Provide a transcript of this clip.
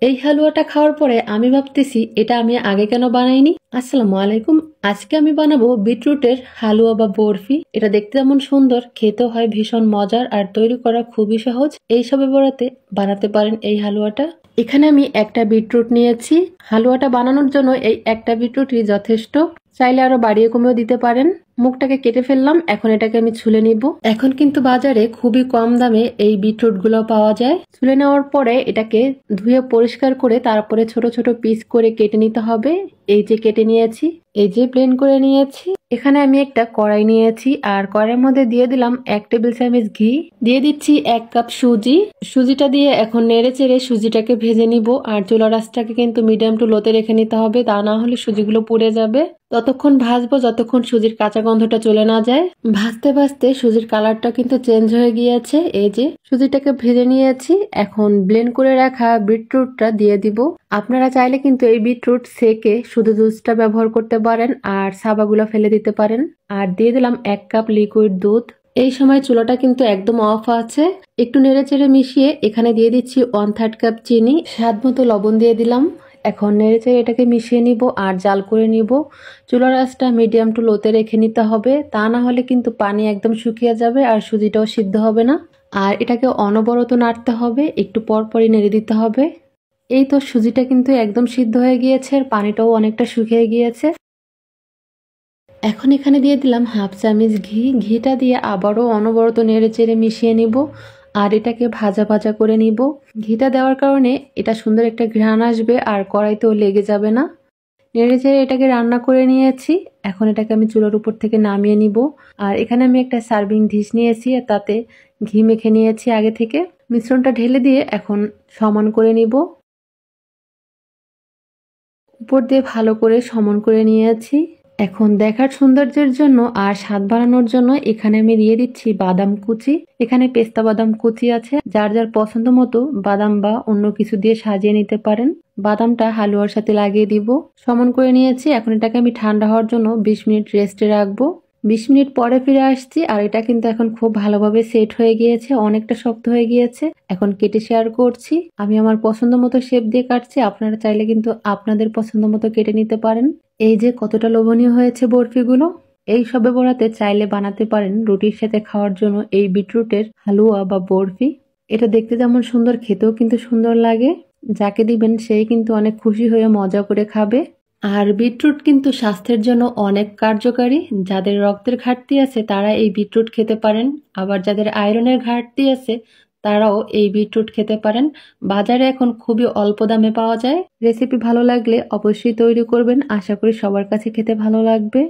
এই হালুয়াটা খাওয়ার পরে আমি ভাবতেছি এটা আমি আগে কেন বানাইনি। আসসালামু আলাইকুম। আজকে আমি বানাবো বিটরুটের হালুয়া বা বরফি। এটা দেখতে যেমন সুন্দর, খেতেও হয় ভীষণ মজার আর তৈরি করা খুবই সহজ। এই সবে বরাতে বানাতে পারেন এই হালুয়াটা। এখানে আমি একটা বিটরুট নিয়েছি। হালুয়াটা বানানোর জন্য এই একটা বিটরুটই যথেষ্ট। চাইলে আরো বাড়িয়ে কমেও দিতে পারেন। মুখটাকে কেটে ফেললাম, এখন এটাকে আমি ছুলে নিব। এখন কিন্তু বাজারে খুবই কম দামে এই বিটরুট গুলো পাওয়া যায়। ছুলে নেওয়ার পরে এটাকে ধুয়ে পরিষ্কার করে তারপরে ছোট ছোট পিস করে কেটে নিতে হবে। এই যে কেটে নিয়েছি, এই যে ব্লেন্ড করে নিয়েছি। এখানে আমি একটা কড়াই নিয়েছি আর কড়াইয়ের মধ্যে দিয়ে দিলাম 1 টেবিল চামচ ঘি, দিয়ে দিচ্ছি 1 কাপ সুজি। সুজিটা দিয়ে এখন নেড়ে চেড়ে সুজিটাকে ভেজে নিব। আর চুলার আঁচটাকে কিন্তু মিডিয়াম টু লোতে রেখে নিতে হবে, তা না হলে সুজিগুলো পুড়ে যাবে। ততক্ষণ ভাজবো যতক্ষণ সুজির কাঁচা গন্ধটা চলে না যায়। ভাজতে ভাজতে সুজির কালারটা কিন্তু চেঞ্জ হয়ে গিয়েছে। এই যে সুজিটাকে ভেজে নিয়েছি, এখন ব্লেন্ড করে রাখা বিটরুটটা দিয়ে দিব। আপনারা চাইলে কিন্তু এই বিটরুট সেকে শুধু জুসটা ব্যবহার করতে পারেন আর সাবাগুলো ফেলে দিতে পারেন। আর দিয়ে দিলাম 1 কাপ লিকুইড দুধ। এই সময় চুলাটা কিন্তু একদম অফ আছে। একটু নেড়ে চেড়ে মিশিয়ে এখানে দিয়ে দিচ্ছি 1/3 কাপ চিনি, স্বাদ মতো লবণ দিয়ে দিলাম। এখন নেড়ে চেড়ে এটাকে মিশিয়ে নিব আর জাল করে নিব। চুলার আঁচটা মিডিয়াম টু লোতে রেখে নিতে হবে, তা না হলে কিন্তু পানি একদম শুকিয়ে যাবে আর সুজিটাও সিদ্ধ হবে না। আর এটাকে অনবরত নাড়তে হবে, একটু পর পরই নেড়ে দিতে হবে। এই তো সুজিটা কিন্তু একদম সিদ্ধ হয়ে গিয়েছে আর পানিটাও অনেকটা শুকিয়ে গিয়েছে। এখন এখানে দিয়ে দিলাম 1/2 চামচ ঘি। ঘিটা দিয়ে আবারও অনবরত নেড়ে চেড়ে মিশিয়ে নিব আর এটাকে ভাজা ভাজা করে নিব। ঘিটা দেওয়ার কারণে এটা সুন্দর একটা ঘ্রাণ আসবে আর কড়াইতেও লেগে যাবে না। নেড়ে চেড়ে এটাকে রান্না করে নিয়েছি। এখন এটাকে আমি চুলার উপর থেকে নামিয়ে নিব। আর এখানে আমি একটা সার্ভিং ডিশ নিয়েছি আর তাতে ঘি মেখে নিয়েছি আগে থেকে। মিশ্রণটা ঢেলে দিয়ে এখন সমান করে নিব। উপর দিয়ে ভালো করে সমান করে নিয়েছি। এখন দেখার সৌন্দর্যের জন্য আর স্বাদ বাড়ানোর জন্য এখানে আমি দিয়ে দিচ্ছি বাদাম কুচি। এখানে পেস্তা বাদাম কুচি আছে, যার যার পছন্দ মতো বাদাম বা অন্য কিছু দিয়ে সাজিয়ে নিতে পারেন। বাদামটা হালুয়ার সাথে লাগিয়ে দিব। সমান করে নিয়েছি। এখন এটাকে আমি ঠান্ডা হওয়ার জন্য 20 মিনিট রেস্টে রাখবো। 20 মিনিট পরে ফিরে আসছি আর এটা কিন্তু এখন খুব ভালোভাবে সেট হয়ে গিয়েছে, অনেকটা শক্ত হয়ে গিয়েছে। এখন কেটে শেয়ার করছি। আমি আমার পছন্দ মতো শেপ দিয়ে কাটছি, আপনারা চাইলে কিন্তু আপনাদের পছন্দ মতো কেটে নিতে পারেন। এই যে কতটা লোভনীয় হয়েছে বরফিগুলো। এই সবে বরাতে চাইলে বানাতে পারেন রুটির সাথে খাওয়ার জন্য এই বিটরুটের হালুয়া বা বরফি। এটা দেখতে যেমন সুন্দর, খেতেও কিন্তু সুন্দর লাগে। যাকে দিবেন সেই কিন্তু অনেক খুশি হয়ে মজা করে খাবে। আর বিটরুট কিন্তু স্বাস্থ্যের জন্য অনেক কার্যকারী। যাদের রক্তের ঘাটতি আছে তারা এই বিটরুট খেতে পারেন, আবার যাদের আয়রনের ঘাটতি আছে তারাও এই বিটরুট খেতে পারেন। বাজারে এখন খুবই অল্প দামে পাওয়া যায়। রেসিপি ভালো লাগলে অবশ্যই তৈরি করবেন, আশা করি সবার কাছে খেতে ভালো লাগবে।